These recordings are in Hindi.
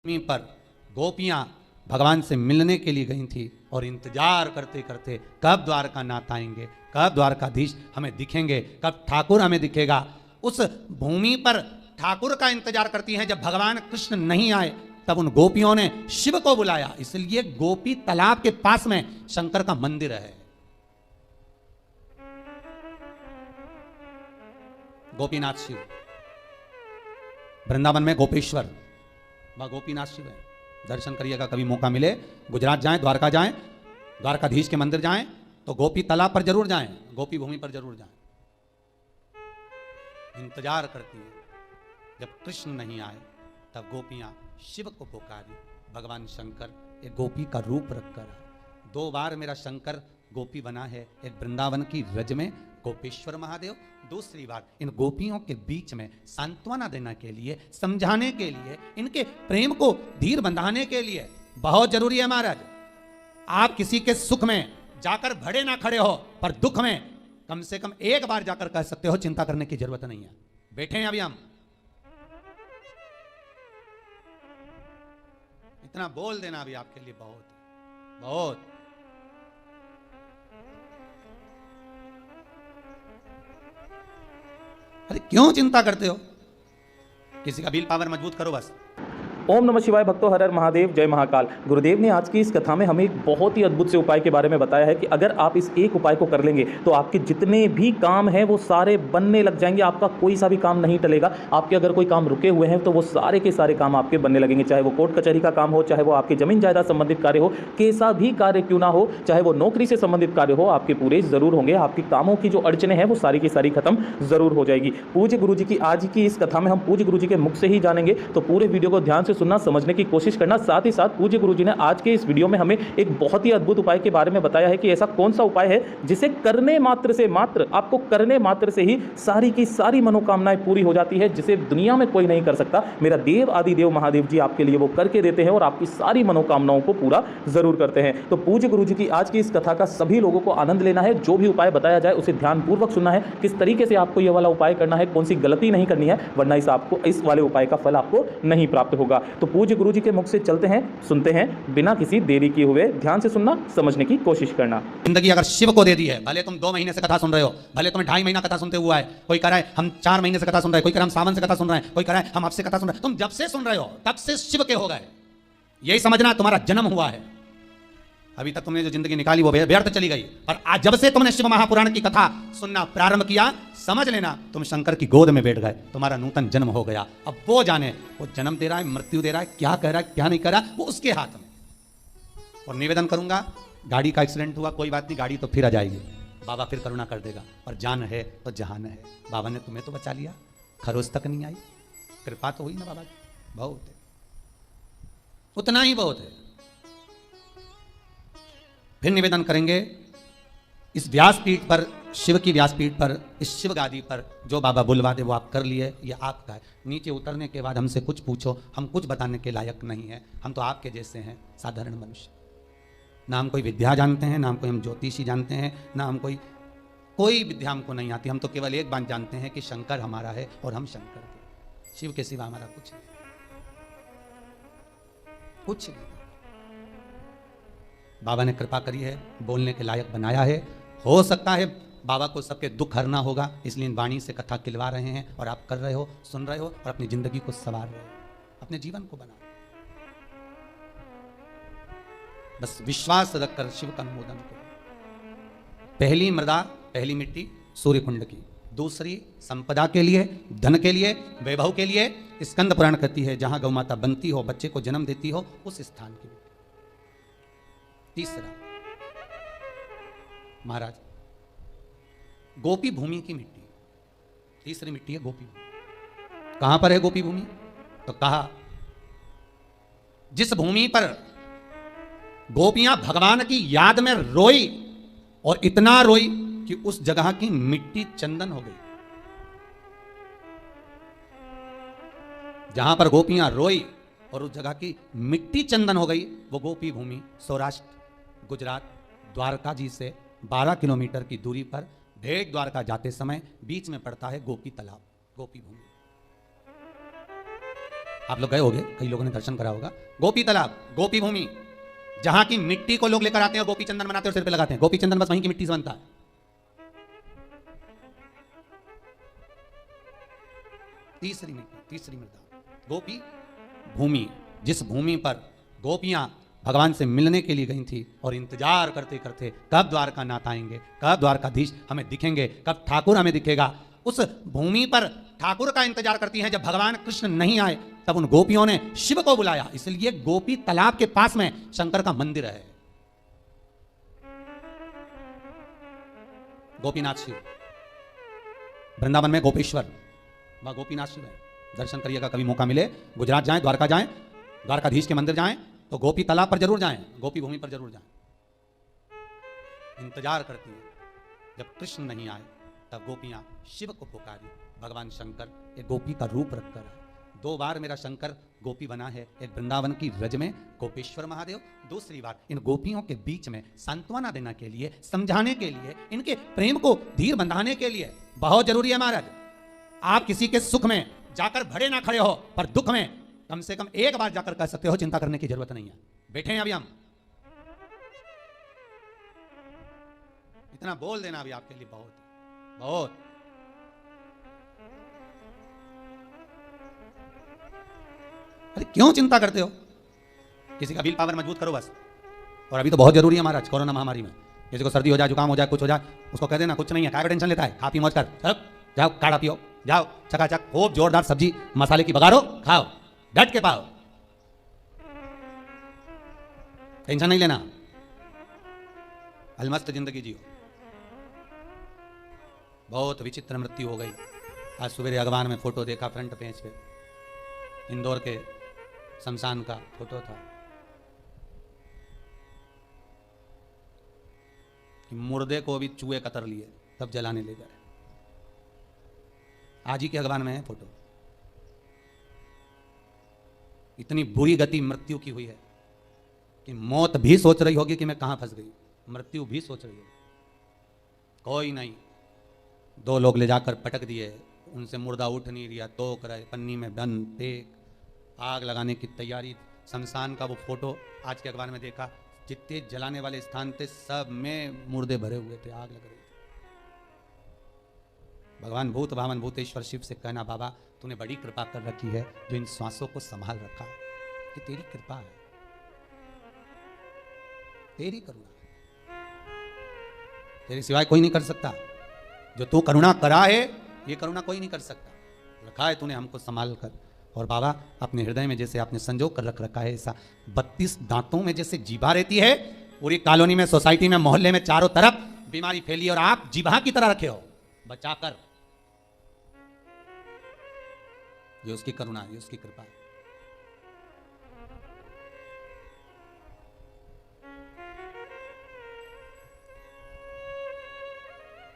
भूमि पर गोपियां भगवान से मिलने के लिए गई थी और इंतजार करते करते कब द्वारकानाथ आएंगे, कब द्वारकाधीश हमें दिखेंगे, कब ठाकुर हमें दिखेगा। उस भूमि पर ठाकुर का इंतजार करती हैं। जब भगवान कृष्ण नहीं आए तब उन गोपियों ने शिव को बुलाया। इसलिए गोपी तालाब के पास में शंकर का मंदिर है। गोपीनाथ शिव, वृंदावन में गोपेश्वर, वह गोपीनाथ शिव है। दर्शन करिएगा, कभी मौका मिले गुजरात जाएं, द्वारका जाएं, द्वारकाधीश के मंदिर जाएं तो गोपी तालाब पर जरूर जाएं, गोपी भूमि पर जरूर जाएं। इंतजार करती है। जब कृष्ण नहीं आए तब गोपियां शिव को पुकारी। भगवान शंकर एक गोपी का रूप रखकर 2 बार मेरा शंकर गोपी बना है। एक वृंदावन की रज में गोपेश्वर महादेव, दूसरी बार इन गोपियों के बीच में सांत्वना देने के लिए, समझाने के लिए, इनके प्रेम को धीर बंधाने के लिए। बहुत जरूरी है महाराज, आप किसी के सुख में जाकर भड़े ना खड़े हो, पर दुख में कम से कम एक बार जाकर कह सकते हो चिंता करने की जरूरत नहीं है, बैठे हैं अभी हम। इतना बोल देना अभी आपके लिए बहुत बहुत। अरे क्यों चिंता करते हो? किसी का विल पावर मजबूत करो बस। ओम नमः शिवाय भक्तों, हर हर महादेव, जय महाकाल। गुरुदेव ने आज की इस कथा में हमें एक बहुत ही अद्भुत से उपाय के बारे में बताया है कि अगर आप इस एक उपाय को कर लेंगे तो आपके जितने भी काम हैं वो सारे बनने लग जाएंगे। आपका कोई सा भी काम नहीं टलेगा। आपके अगर कोई काम रुके हुए हैं तो वो सारे के सारे काम आपके बनने लगेंगे। चाहे वो कोर्ट कचहरी का काम हो, चाहे वो आपके जमीन जायदाद संबंधित कार्य हो, कैसा भी कार्य क्यों ना हो, चाहे वो नौकरी से संबंधित कार्य हो, आपके पूरे जरूर होंगे। आपके कामों की जो अड़चने हैं वो सारी की सारी खत्म जरूर हो जाएगी। पूज्य गुरु जी की आज की इस कथा में हम पूज्य गुरु जी के मुख से ही जानेंगे, तो पूरे वीडियो को ध्यान से सुनना, समझने की कोशिश करना। साथ ही साथ पूज्य गुरुजी ने आज के इस वीडियो में हमें एक बहुत ही अद्भुत उपाय के बारे में बताया है कि ऐसा कौन सा उपाय है जिसे करने मात्र से, मात्र आपको करने मात्र से ही सारी की सारी मनोकामनाएं पूरी हो जाती है, जिसे दुनिया में कोई नहीं कर सकता। मेरा देव आदि देव महादेव जी आपके लिए वो करके देते हैं और आपकी सारी मनोकामनाओं को पूरा जरूर करते हैं। तो पूज्य गुरुजी की आज की इस कथा का सभी लोगों को आनंद लेना है। जो भी उपाय बताया जाए उसे ध्यानपूर्वक सुनना है, किस तरीके से आपको यह वाला उपाय करना है, कौन सी गलती नहीं करनी है, वरना इस वाले उपाय का फल आपको नहीं प्राप्त होगा। तो पूज्य गुरुजी के मुख से चलते हैं, सुनते हैं, बिना किसी देरी किए हुए। ध्यान से सुनना, समझने की कोशिश करना। जिंदगी अगर शिव को दे दी है, भले तुम 2 महीने से कथा सुन रहे हो, भले तुम्हें 2.5 महीना कथा सुनते हुआ है, कोई कह रहा है हम 4 महीने से कथा सुन रहे हैं, कोई कह रहा है हम सावन से कथा सुन रहे हैं, कोई कह रहा है हम अब से कथा सुन रहे हैं। तुम जब से सुन रहे हो तब से शिव के हो गए, यही समझना तुम्हारा जन्म हुआ है। अभी तक तुमने जो जिंदगी निकाली वो व्यर्थ चली गई, और आज जब से तुमने शिव महापुराण की कथा सुनना प्रारंभ किया, समझ लेना तुम शंकर की गोद में बैठ गए, तुम्हारा नूतन जन्म हो गया। अब वो जाने वो जन्म दे रहा है, मृत्यु दे रहा है, क्या कह रहा है क्या नहीं कह रहा, वो उसके हाथ में। और निवेदन करूंगा, गाड़ी का एक्सीडेंट हुआ कोई बात नहीं, गाड़ी तो फिर आ जाएगी, बाबा फिर करुणा कर देगा। और जान है तो जहान है, बाबा ने तुम्हें तो बचा लिया, खरोज तक नहीं आई, कृपा तो हुई ना बाबा की, बहुत है, उतना ही बहुत है। फिर निवेदन करेंगे, इस व्यासपीठ पर, शिव की व्यासपीठ पर, इस शिव गादी पर जो बाबा बुलवा दे वो आप कर लिए, ये आपका है। नीचे उतरने के बाद हमसे कुछ पूछो, हम कुछ बताने के लायक नहीं है। हम तो आपके जैसे हैं, साधारण मनुष्य। ना हम कोई विद्या जानते हैं, ना हम कोई हम ज्योतिषी जानते हैं, ना हम कोई विद्या हमको नहीं आती। हम तो केवल एक बात जानते हैं कि शंकर हमारा है और हम शंकर के, शिव के सिवा हमारा कुछ नहीं, कुछ नहीं। बाबा ने कृपा करी है, बोलने के लायक बनाया है। हो सकता है बाबा को सबके दुख हरना होगा, इसलिए वाणी से कथा खिलवा रहे हैं, और आप कर रहे हो, सुन रहे हो, और अपनी जिंदगी को संवार रहे हो, अपने जीवन को बना। बस विश्वास रखकर शिव का अनुमोदन करो। पहली मृदा, पहली मिट्टी सूर्य कुंड की, दूसरी संपदा के लिए, धन के लिए, वैभव के लिए। स्कंद पुराण कहती है जहां गौ माता बनती हो, बच्चे को जन्म देती हो, उस स्थान की। तीसरा महाराज, गोपी भूमि की मिट्टी, तीसरी मिट्टी है गोपी भूमि। कहां पर है गोपी भूमि? तो कहा जिस भूमि पर गोपियां भगवान की याद में रोई, और इतना रोई कि उस जगह की मिट्टी चंदन हो गई। जहां पर गोपियां रोई और उस जगह की मिट्टी चंदन हो गई, वो गोपी भूमि सौराष्ट्र, गुजरात, द्वारका जी से 12 किलोमीटर की दूरी पर भेट द्वारका जाते समय बीच में पड़ता है गोपी तालाब, गोपी भूमि। आप लोग गए होंगे, कई लोगों ने दर्शन करा होगा। गोपी तालाब, गोपी भूमि, जहां की मिट्टी को लोग लेकर आते हैं और गोपी चंदन बनाते हैं और सिर पे लगाते हैं। गोपी चंदन बस वहीं की मिट्टी से बनता है। तीसरी मृदा गोपी भूमि, जिस भूमि पर गोपियां भगवान से मिलने के लिए गई थी और इंतजार करते करते कब द्वारकानाथ आएंगे, कब द्वारकाधीश हमें दिखेंगे, कब ठाकुर हमें दिखेगा, उस भूमि पर ठाकुर का इंतजार करती हैं। जब भगवान कृष्ण नहीं आए तब उन गोपियों ने शिव को बुलाया, इसलिए गोपी तालाब के पास में शंकर का मंदिर है। गोपीनाथ शिव, वृंदावन में गोपेश्वर, वह गोपीनाथ शिव है। दर्शन करिएगा, कभी मौका मिले गुजरात जाएं, द्वारका जाएं, द्वारकाधीश के मंदिर जाएं तो गोपी तालाब पर जरूर जाएं, गोपी भूमि पर जरूर जाएं। इंतजार करती हैं, जब कृष्ण नहीं आए तब गोपियां शिव को पुकारी। भगवान शंकर एक गोपी का रूप रखकर है। 2 बार मेरा शंकर गोपी बना है, एक वृंदावन की रज में गोपेश्वर महादेव, दूसरी बार इन गोपियों के बीच में सांत्वना देने के लिए, समझाने के लिए, इनके प्रेम को धीर बंधाने के लिए। बहुत जरूरी है महाराज, आप किसी के सुख में जाकर भरे ना खड़े हो, पर दुख में कम से कम एक बार जाकर कह सकते हो चिंता करने की जरूरत नहीं है, बैठे हैं अभी हम। इतना बोल देना अभी आपके लिए बहुत बहुत। अरे क्यों चिंता करते हो? किसी का विल पावर मजबूत करो बस। और अभी तो बहुत जरूरी है महाराज, कोरोना महामारी में किसी को सर्दी हो जाए, जुकाम हो जाए, कुछ हो जाए, उसको कह देना कुछ नहीं है, क्या टेंशन लेता है, खा पी मौज कर, चलो जाओ काढ़ा पियो, जाओ चकाचक खूब जोरदार सब्जी मसाले की बघारो, खाओ, डट के पाओ, टेंशन नहीं लेना, अलमस्त जिंदगी जियो। बहुत विचित्र मृत्यु हो गई। आज सवेरे अखबार में फोटो देखा, फ्रंट पेज पे इंदौर के शमशान का फोटो था कि मुर्दे को भी चूहे कतर लिए तब जलाने ले गए। आज ही के अखबार में है फोटो। इतनी बुरी गति मृत्यु की हुई है कि मौत भी सोच रही होगी कि मैं कहां फंस गई, मृत्यु भी सोच रही होगी। कोई नहीं, 2 लोग ले जाकर पटक दिए, उनसे मुर्दा उठ नहीं रिया, तोक रहे, पन्नी में बंद, फेंक, आग लगाने की तैयारी। शमशान का वो फोटो आज के अखबार में देखा, जितने जलाने वाले स्थान थे सब में मुर्दे भरे हुए थे, आग लग रही थी। भगवान भूत भावन भूतेश्वर शिव से कहना, बाबा तूने बड़ी कृपा कर रखी है जो इन श्वासों को संभाल रखा है, ये तेरी कृपा है, तेरी करुणा है, तेरे सिवाय कोई नहीं कर सकता। जो तू करुणा करा है ये करुणा कोई नहीं कर सकता। रखा है तूने हमको संभाल कर। और बाबा अपने हृदय में जैसे आपने संजो कर रख रखा है, ऐसा 32 दांतों में जैसे जीभा रहती है, पूरी कॉलोनी में, सोसाइटी में, मोहल्ले में चारों तरफ बीमारी फैली और आप जीभा की तरह रखे हो बचाकर। ये उसकी करुणा है, ये उसकी कृपा है।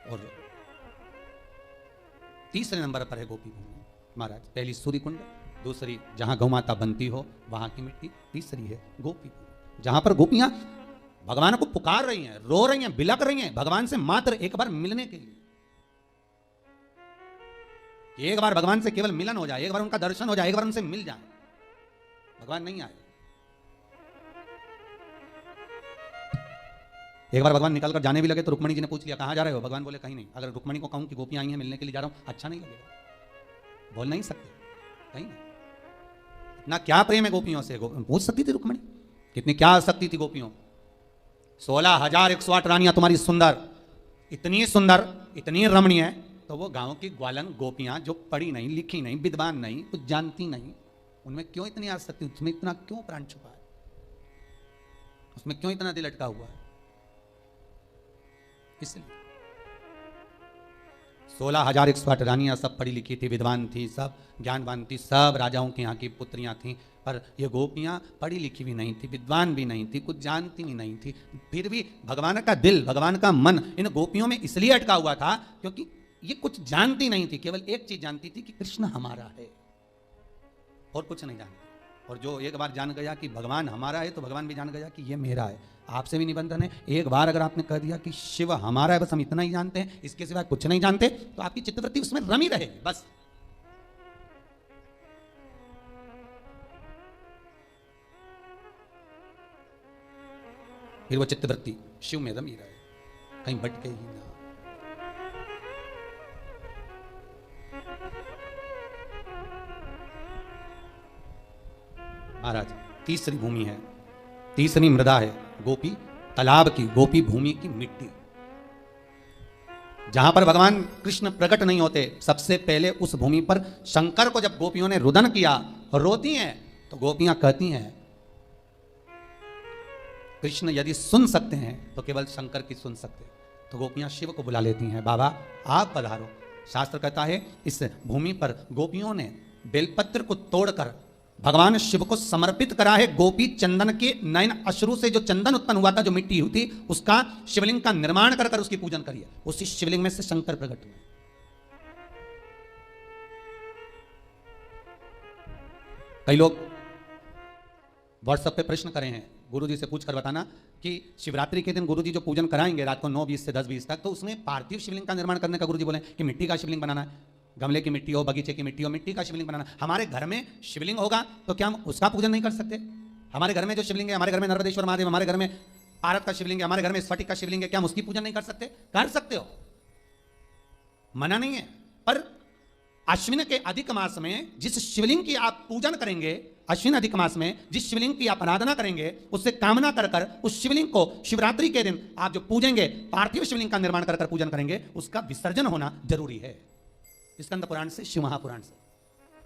और तीसरे नंबर पर है गोपी भूमि महाराज। पहली सूर्य कुंड, दूसरी जहां गौ माता बनती हो वहां की मिट्टी, तीसरी है गोपी भूमि जहां पर गोपियां भगवान को पुकार रही हैं, रो रही हैं, बिलक रही हैं भगवान से मात्र एक बार मिलने के लिए। एक बार भगवान से केवल मिलन हो जाए, एक बार उनका दर्शन हो जाए, एक बार उनसे मिल जाए। भगवान नहीं आए, एक बार भगवान निकल कर जाने भी लगे तो रुक्मणी जी ने पूछ लिया कहां जा रहे हो? भगवान बोले कहीं नहीं। अगर रुक्मणी को कहूं कि गोपियां आई हैं मिलने के लिए जा रहा हूं, अच्छा नहीं लगेगा, बोल नहीं सकते, कहीं नहीं। इतना क्या प्रेम है गोपियों से, पूछ सकती थी रुक्मणी, कितनी क्या आसक्ति थी गोपियों। 16,108 रानियां तुम्हारी सुंदर, इतनी सुंदर, इतनी रमणीय है, तो वो गांव की ग्वालन गोपियां जो पढ़ी नहीं, लिखी नहीं, विद्वान नहीं, कुछ जानती नहीं, उनमें क्यों इतनी आसक्ति, उसमें इतना क्यों प्राण छुपा है, उसमें क्यों इतना दिल अटका हुआ है? इसलिए 16,108 रानियां सब पढ़ी लिखी थी, विद्वान थी, सब ज्ञानवान थी, सब राजाओं की यहाँ की पुत्रियां थी, पर ये गोपियां पढ़ी लिखी भी नहीं थी, विद्वान भी नहीं थी, कुछ जानती भी नहीं थी। फिर भी भगवान का दिल, भगवान का मन इन गोपियों में इसलिए अटका हुआ था क्योंकि ये कुछ जानती नहीं थी, केवल एक चीज जानती थी कि कृष्ण हमारा है, और कुछ नहीं जानती। और जो एक बार जान गया कि भगवान हमारा है तो भगवान भी जान गया कि ये मेरा है। आपसे भी निबंधन है, एक बार अगर आपने कह दिया कि शिव हमारा है, बस हम इतना ही जानते हैं, इसके सिवाय कुछ नहीं जानते, तो आपकी चित्तवृत्ति उसमें रमी रहेगी बस। फिर वो चित्तवृत्ति शिव में रमी रहे, कहीं भटके ही ना। महाराज तीसरी भूमि है, तीसरी मृदा है गोपी तालाब की, गोपी भूमि की मिट्टी, जहां पर भगवान कृष्ण प्रकट नहीं होते। सबसे पहले उस भूमि पर शंकर को जब गोपियों ने रुदन किया, रोती हैं, तो गोपियां कहती हैं कृष्ण यदि सुन सकते हैं तो केवल शंकर की सुन सकते। तो गोपियां शिव को बुला लेती हैं, बाबा आप पधारो। शास्त्र कहता है इस भूमि पर गोपियों ने बेलपत्र को तोड़कर भगवान शिव को समर्पित करा है। गोपी चंदन के नयन अश्रु से जो चंदन उत्पन्न हुआ था, जो मिट्टी हुई थी, उसका शिवलिंग का निर्माण कर उसकी पूजन करिए। उसी शिवलिंग में से शंकर प्रकट हुए। कई लोग व्हाट्सएप पे प्रश्न करे हैं, गुरुजी से पूछ कर बताना कि शिवरात्रि के दिन गुरुजी जो पूजन कराएंगे रात को 9:20 से 10:20 तक, तो उसमें पार्थिव शिवलिंग का निर्माण करने का गुरुजी बोले कि मिट्टी का शिवलिंग बनाना है, गमले की मिट्टी हो, बगीचे की मिट्टी हो, मिट्टी का शिवलिंग बनाना। हमारे घर में शिवलिंग होगा तो क्या हम उसका पूजन नहीं कर सकते? हमारे घर में जो शिवलिंग है, हमारे घर में नर्मदेश्वर महादेव, हमारे घर में पारत का शिवलिंग है, हमारे घर में स्फटिक का शिवलिंग है, क्या हम उसकी पूजन नहीं कर सकते? कर सकते हो, मना नहीं है। पर अश्विन के अधिक मास में जिस शिवलिंग की आप पूजन करेंगे, अश्विन अधिक मास में जिस शिवलिंग की आप आराधना करेंगे, उससे कामना कर कर उस शिवलिंग को शिवरात्रि के दिन आप जो पूजेंगे, पार्थिव शिवलिंग का निर्माण कर कर पूजन करेंगे, उसका विसर्जन होना जरूरी है। स्कंद पुराण से, शिव महापुराण से।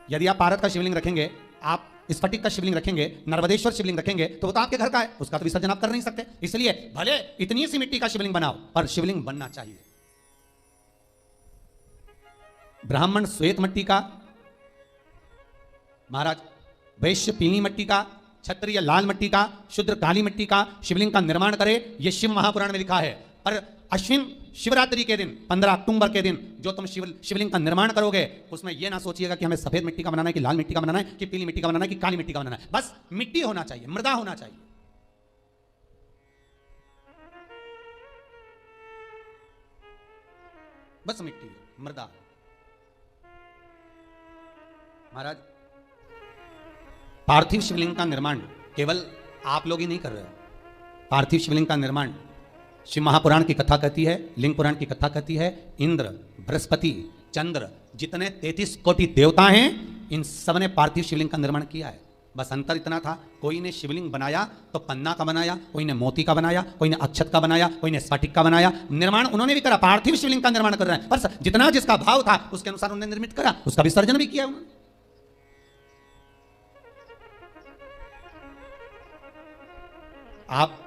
यदि आप पारत का शिवलिंग रखेंगे, आप स्फटिक का शिवलिंग रखेंगे, नर्मदेश्वर शिवलिंग रखेंगे, तो वो तो आपके घर का है, उसका तो विसर्जन आप कर नहीं सकते। इसलिए भले इतनी सी मिट्टी का शिवलिंग बनाओ, पर शिवलिंग बनना चाहिए। ब्राह्मण श्वेत मिट्टी का, महाराज वैश्य पीली मिट्टी का, क्षत्रिय लाल मिट्टी का, शूद्र काली मिट्टी का शिवलिंग का निर्माण करे, यह शिव महापुराण में लिखा है। पर अश्विन शिवरात्रि के दिन 15 अक्टूबर के दिन जो तुम शिवलिंग का निर्माण करोगे, उसमें यह ना सोचिएगा कि हमें सफेद मिट्टी का बनाना है, कि लाल मिट्टी का बनाना है, कि पीली मिट्टी का बनाना है, कि काली मिट्टी का बनाना है। बस मिट्टी होना चाहिए, मृदा होना चाहिए। बस मिट्टी, मृदा। महाराज पार्थिव शिवलिंग का निर्माण केवल आप लोग ही नहीं कर रहे हो। पार्थिव शिवलिंग का निर्माण शिव महापुराण की कथा कहती है, लिंग पुराण की कथा कहती है, इंद्र, बृहस्पति, चंद्र, जितने 33 कोटि देवता हैं, इन सब ने पार्थिव शिवलिंग का निर्माण किया है। बस अंतर इतना था, कोई ने शिवलिंग बनाया तो पन्ना का बनाया, कोई ने मोती का बनाया, कोई ने अक्षत का बनाया, कोई ने स्फटिक का बनाया। निर्माण उन्होंने भी करा, पार्थिव शिवलिंग का निर्माण कर रहे हैं। पर जितना जिसका भाव था उसके अनुसार उन्होंने निर्मित करा, उसका विसर्जन भी किया उन्होंने। आप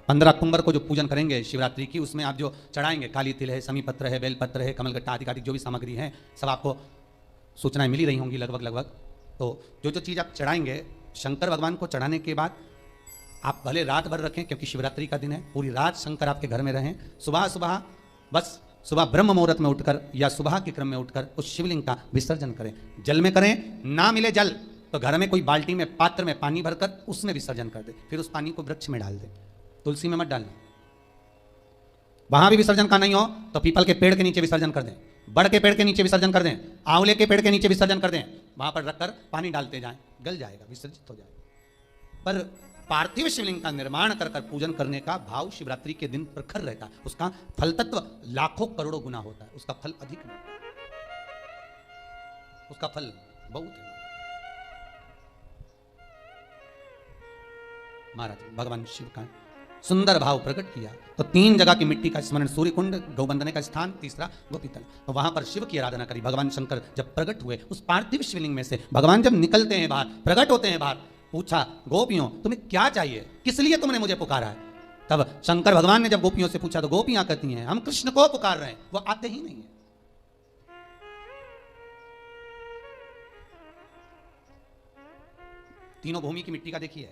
15 अक्टूबर को जो पूजन करेंगे शिवरात्रि की, उसमें आप जो चढ़ाएंगे, काली तिल है, समी पत्र है, बेलपत्र है, कमलगट्टा आदि जो भी सामग्री है, सब आपको सूचनाएं मिली रही होंगी लगभग। तो जो जो चीज़ आप चढ़ाएंगे शंकर भगवान को चढ़ाने के बाद आप भले रात भर रखें, क्योंकि शिवरात्रि का दिन है, पूरी रात शंकर आपके घर में रहें। सुबह ब्रह्म मुहूर्त में उठकर या सुबह के क्रम में उठकर उस शिवलिंग का विसर्जन करें। जल में करें, ना मिले जल तो घर में कोई बाल्टी में, पात्र में पानी भरकर उसमें विसर्जन कर दे। फिर उस पानी को वृक्ष में डाल दे, तुलसी में मत डालना। वहां भी विसर्जन का नहीं हो तो पीपल के पेड़ के नीचे विसर्जन कर दें, बड़ के पेड़ के नीचे विसर्जन कर दें, आंवले के पेड़ के नीचे विसर्जन कर दें। वहां पर रखकर पानी डालते जाएं, गल जाएगा, विसर्जित हो जाएगा। पर पार्थिव शिवलिंग का निर्माण कर कर पूजन करने का भाव शिवरात्रि के दिन प्रखर रहता है। उसका फल तत्व लाखों करोड़ों गुना होता है, उसका फल अधिक नहीं, उसका फल बहुत है। महाराज भगवान शिव का सुंदर भाव प्रकट किया तो 3 जगह की मिट्टी का स्मरण, सूर्य कुंड, गौ बंदने का स्थान, तीसरा गोपीतल। तो वहां पर शिव की आराधना करी। भगवान शंकर जब प्रकट हुए उस पार्थिव शिवलिंग में से, भगवान जब निकलते हैं बाहर, प्रकट होते हैं बाहर, पूछा गोपियों तुम्हें क्या चाहिए, किस लिए तुमने मुझे पुकारा है? तब शंकर भगवान ने जब गोपियों से पूछा तो गोपियां कहती हैं हम कृष्ण को पुकार रहे हैं, वो आते ही नहीं है। तीनों भूमि की मिट्टी का देखिए,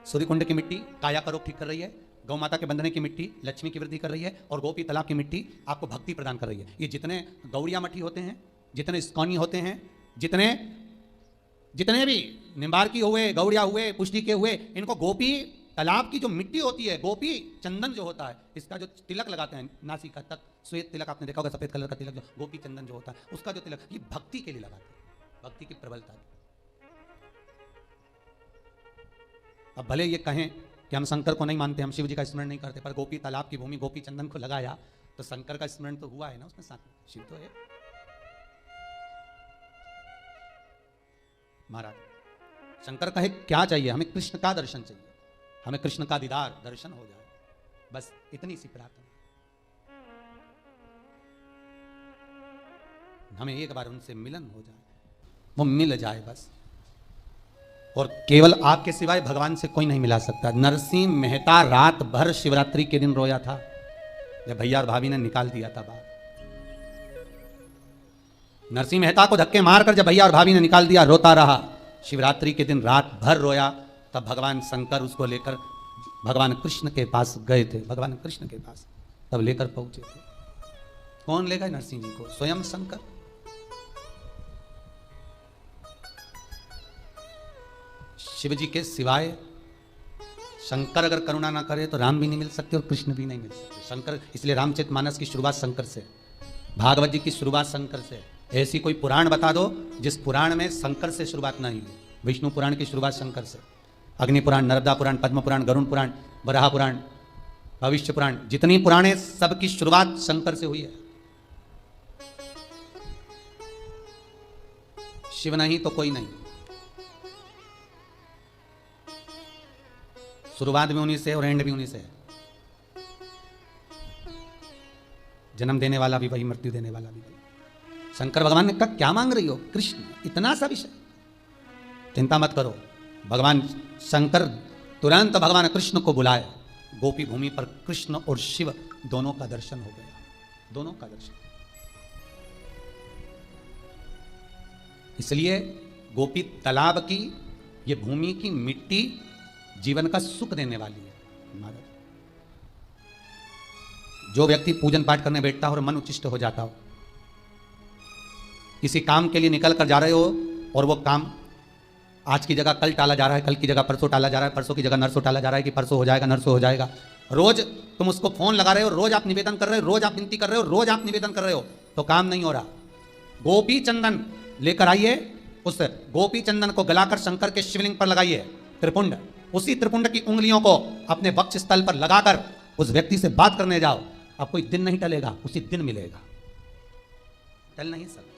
सूर्य कुंड की मिट्टी काया का रोग ठीक कर रही है, गौ माता के बंधने की मिट्टी लक्ष्मी की वृद्धि कर रही है, और गोपी तालाब की मिट्टी आपको भक्ति प्रदान कर रही है। ये जितने गौड़िया मठी होते हैं, जितने स्कॉनी होते हैं, जितने भी निम्बार्की हुए, गौड़िया हुए, पुष्टि के हुए, इनको गोपी तालाब की जो मिट्टी होती है, गोपी चंदन जो होता है, इसका जो तिलक लगाते हैं नासिका तक, श्वेत तिलक आपने देखा होगा, सफेद कलर का तिलक, जो गोपी चंदन जो होता है उसका जो तिलक, ये भक्ति के लिए लगाते हैं, भक्ति की प्रबलता। अब भले ये कहें कि हम शंकर को नहीं मानते, हम शिव जी का स्मरण नहीं करते, पर गोपी तालाब की भूमि गोपी चंदन को लगाया तो शंकर का स्मरण तो हुआ है ना उसमें, साथ में शिव तो है। महाराज शंकर कहे क्या चाहिए, हमें कृष्ण का दर्शन चाहिए, हमें कृष्ण का दीदार दर्शन हो जाए, बस इतनी सी प्रार्थना, हमें एक बार उनसे मिलन हो जाए, वो मिल जाए बस। और केवल आपके सिवाय भगवान से कोई नहीं मिला सकता। नरसिंह मेहता रात भर शिवरात्रि के दिन रोया था जब भैया और भाभी ने निकाल दिया था बाहर। नरसिंह मेहता को धक्के मारकर जब भैया और भाभी ने निकाल दिया, रोता रहा। शिवरात्रि के दिन रात भर रोया, तब भगवान शंकर उसको लेकर भगवान कृष्ण के पास गए थे, भगवान कृष्ण के पास तब लेकर पहुंचे थे। कौन ले गए नरसिंह जी को? स्वयं शंकर। शिव जी के सिवाय शंकर अगर करुणा ना करे तो राम भी नहीं मिल सकते और कृष्ण भी नहीं मिल सकते। शंकर, इसलिए रामचरितमानस की शुरुआत शंकर से, भागवत जी की शुरुआत शंकर से। ऐसी कोई पुराण बता दो जिस पुराण में शंकर से शुरुआत नहीं हुई। विष्णु पुराण की शुरुआत शंकर से, अग्नि पुराण, नर्मदा पुराण, पद्म पुराण, गरुण पुराण, वराह पुराण, भविष्य पुराण, जितनी पुराणे सबकी शुरुआत शंकर से हुई है। शिव नहीं तो कोई नहीं। शुरुआत भी उन्हीं से और एंड भी उन्हीं से है। जन्म देने वाला भी वही, मृत्यु देने वाला भी वही। शंकर भगवान ने कहा क्या मांग रही हो? कृष्ण, इतना सा विषय, चिंता मत करो। भगवान शंकर तुरंत भगवान कृष्ण को बुलाए। गोपी भूमि पर कृष्ण और शिव दोनों का दर्शन हो गया, दोनों का दर्शन। इसलिए गोपी तालाब की ये भूमि की मिट्टी जीवन का सुख देने वाली है। महाराज, जो व्यक्ति पूजन पाठ करने बैठता हो और मन उच्चिष्ट हो जाता हो, किसी काम के लिए निकल कर जा रहे हो और वो काम आज की जगह कल टाला जा रहा है, कल की जगह परसों टाला जा रहा है, परसों की जगह नरसों टाला जा रहा है कि परसों हो जाएगा, नरसों हो जाएगा। रोज तुम उसको फोन लगा रहे हो, रोज आप निवेदन कर रहे हो, रोज आप विनती कर रहे हो, रोज आप निवेदन कर रहे हो, तो काम नहीं हो रहा। गोपी चंदन लेकर आइए, उस गोपी चंदन को गलाकर शंकर के शिवलिंग पर लगाइए, त्रिपुंड, उसी त्रिपुंड की उंगलियों को अपने वक्ष स्थल पर लगाकर उस व्यक्ति से बात करने जाओ। अब कोई दिन नहीं टलेगा, उसी दिन मिलेगा, टल नहीं सकता।